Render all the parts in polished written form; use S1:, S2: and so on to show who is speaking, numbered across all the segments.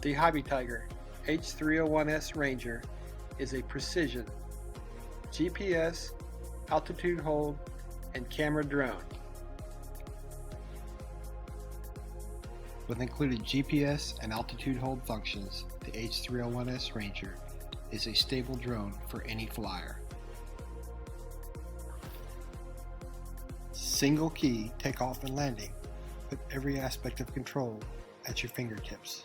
S1: The HOBBYTIGER H301S Ranger is a precision GPS, altitude hold, and camera drone. With included GPS and altitude hold functions, the H301S Ranger is a stable drone for any flyer. Single key takeoff and landing with every aspect of control at your fingertips.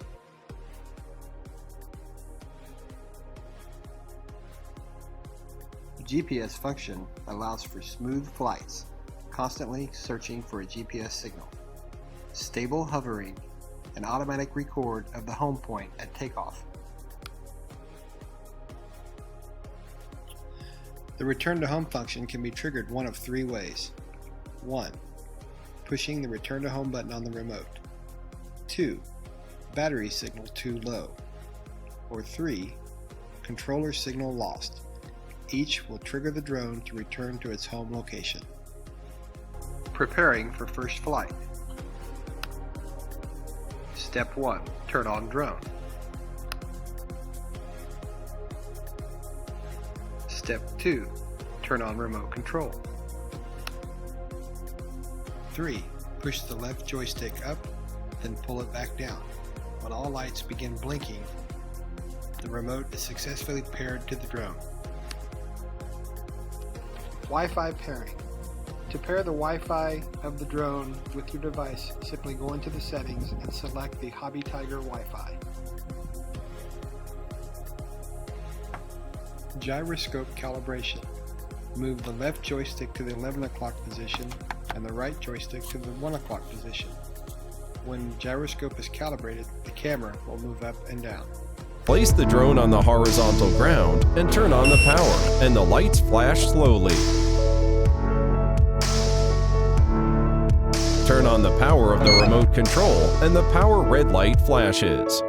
S1: The GPS function allows for smooth flights, constantly searching for a GPS signal, stable hovering, and automatic record of the home point at takeoff. The return to home function can be triggered one of three ways. 1. Pushing the return to home button on the remote. 2. Battery signal too low. Or 3. Controller signal lost. Each will trigger the drone to return to its home location. Preparing for first flight. Step 1. Turn on drone. Step 2. Turn on remote control. 3. Push the left joystick up, then pull it back down. When all lights begin blinking, the remote is successfully paired to the drone. Wi-Fi pairing. To pair the Wi-Fi of the drone with your device, simply go into the settings and select the HOBBYTIGER Wi-Fi. Gyroscope calibration. Move the left joystick to the 11 o'clock position and the right joystick to the 1 o'clock position. When gyroscope is calibrated, the camera will move up and down.
S2: Place the drone on the horizontal ground and turn on the power, and the lights flash slowly. Turn on the power of the remote control and the power red light flashes.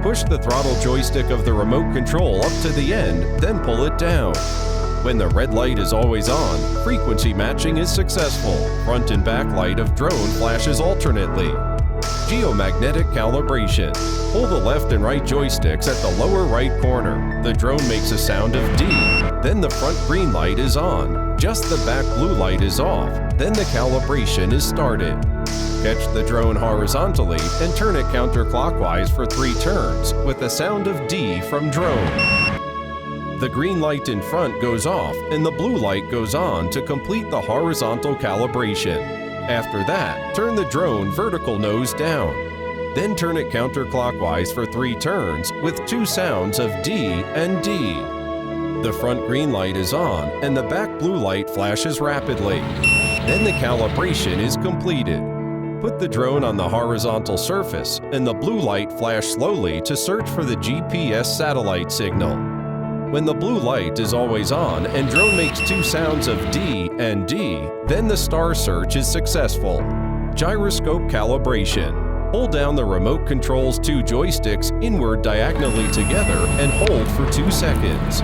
S2: Push the throttle joystick of the remote control up to the end, then pull it down. When the red light is always on, frequency matching is successful. Front and back light of drone flashes alternately. Geomagnetic calibration. Pull the left and right joysticks at the lower right corner. The drone makes a sound of D. Then the front green light is on. Just the back blue light is off. Then the calibration is started. Catch the drone horizontally and turn it counterclockwise for 3 turns with the sound of D from drone. The green light in front goes off and the blue light goes on to complete the horizontal calibration. After that, turn the drone vertical nose down. Then turn it counterclockwise for 3 turns with 2 sounds of D and D. The front green light is on and the back blue light flashes rapidly. Then the calibration is completed. Put the drone on the horizontal surface and the blue light flashes slowly to search for the GPS satellite signal. When the blue light is always on and drone makes 2 sounds of D and D, then the star search is successful. Gyroscope calibration. Hold down the remote control's 2 joysticks inward diagonally together and hold for 2 seconds.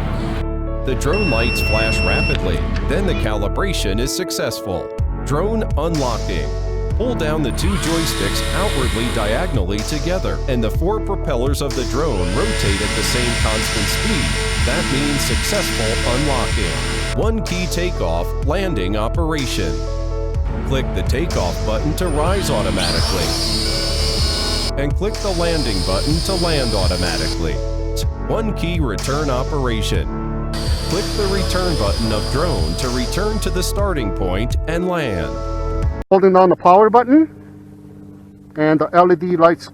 S2: The drone lights flash rapidly, then the calibration is successful. Drone unlocking. Pull down the 2 joysticks outwardly diagonally together, and the 4 propellers of the drone rotate at the same constant speed. That means successful unlocking. 1 key takeoff, landing operation. Click the takeoff button to rise automatically. And click the landing button to land automatically. 1 key return operation. Click the return button of drone to return to the starting point and land.
S3: Holding down the power button and the LED lights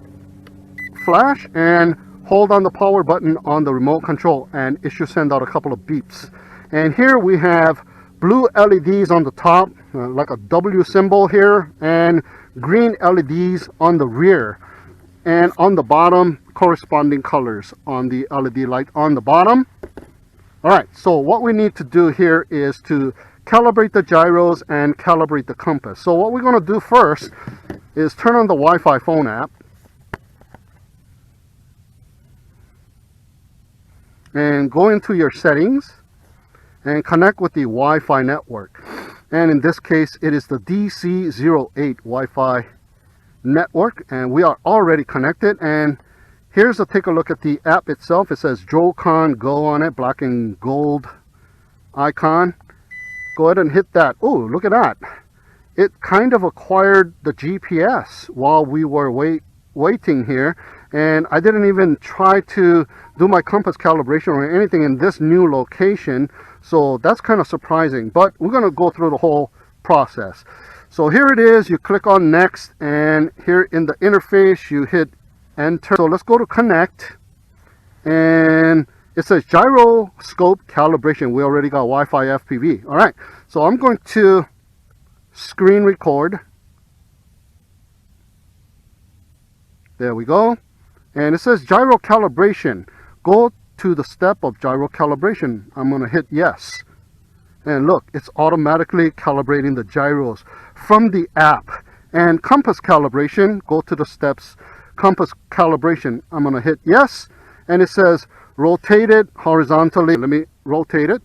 S3: flash, and hold on the power button on the remote control and it should send out a couple of beeps. And here we have blue LEDs on the top, like a W symbol here, and green LEDs on the rear, and on the bottom corresponding colors on the LED light on the bottom. Alright, so what we need to do here is to calibrate the gyros and calibrate the compass. So what we're going to do first is turn on the Wi-Fi phone app and go into your settings and connect with the Wi-Fi network. And in this case, it is the DC08 Wi-Fi network, and we are already connected. And Here's a take a look at the app itself. It says Joe-Con Go on it, black and gold icon. Go ahead and hit that. Oh, look at that. It kind of acquired the GPS while we were waiting here, and I didn't even try to do my compass calibration or anything in this new location, so that's kind of surprising, but we're going to go through the whole process. So here it is. You click on next, and here in the interface you hit enter. So let's go to connect, and it says gyroscope calibration. We already got Wi-Fi FPV. All right, so I'm going to screen record. There we go. And it says gyro calibration. Go to the step of gyro calibration. I'm going to hit yes. And look, it's automatically calibrating the gyros from the app. And compass calibration, go to the steps. Compass calibration, I'm going to hit yes. And it says rotate it horizontally. Let me rotate it.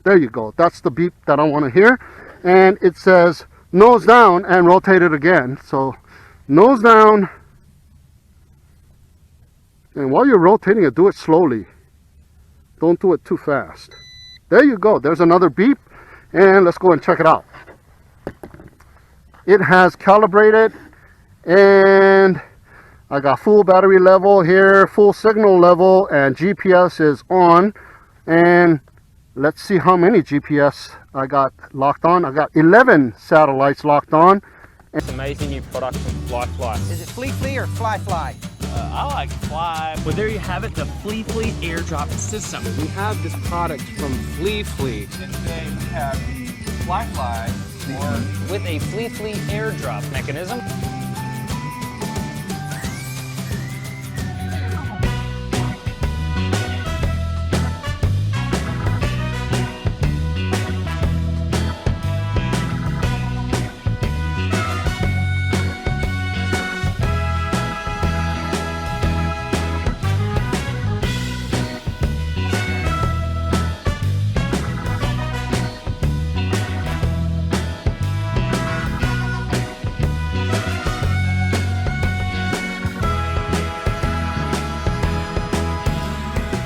S3: There you go. That's the beep that I want to hear. And it says nose down and rotate it again. So nose down. And while you're rotating it, do it slowly. Don't do it too fast. There you go. There's another beep. And let's go and check it out. It has calibrated. And I got full battery level here, full signal level, and GPS is on. And let's see how many GPS I got locked on. I got 11 satellites locked on.
S4: It's amazing new product from FLIFLI.
S5: Is it FLIFLI or FlyFly?
S4: I like Fly.
S6: Well, there you have it, the FLIFLI airdrop system.
S7: We have this product from FLIFLI.
S4: Today we have the FlyFly
S6: With a FLIFLI airdrop mechanism.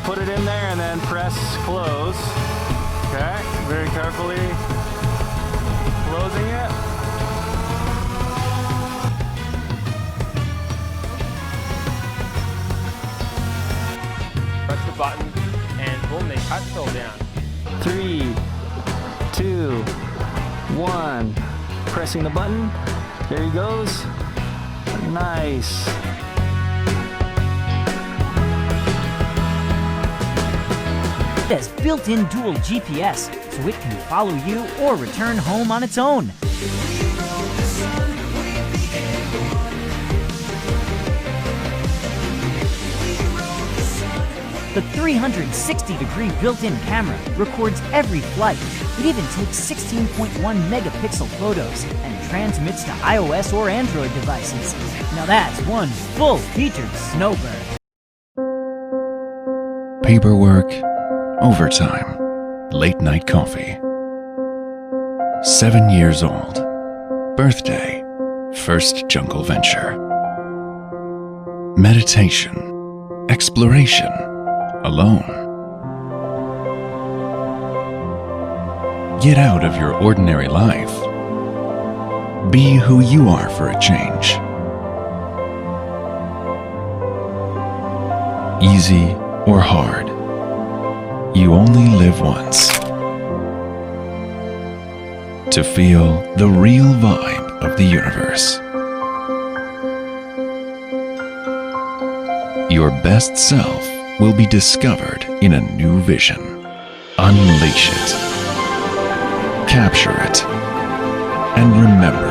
S4: Put it in there and then press close. Okay, very carefully closing it. Press the button and boom, they cut fell down.
S6: 3, 2, 1. Pressing the button. There he goes. Nice.
S8: It has built-in dual GPS, so it can follow you or return home on its own. The 360-degree built-in camera records every flight. It even takes 16.1 megapixel photos and transmits to iOS or Android devices. Now that's one full-featured snowbird.
S9: Paperwork, overtime, late night coffee. 7 years old, birthday, first jungle venture. Meditation, exploration, alone. Get out of your ordinary life. Be who you are for a change. Easy or hard, you only live once. To feel the real vibe of the universe. Your best self will be discovered in a new vision. Unleash it. Capture it. And remember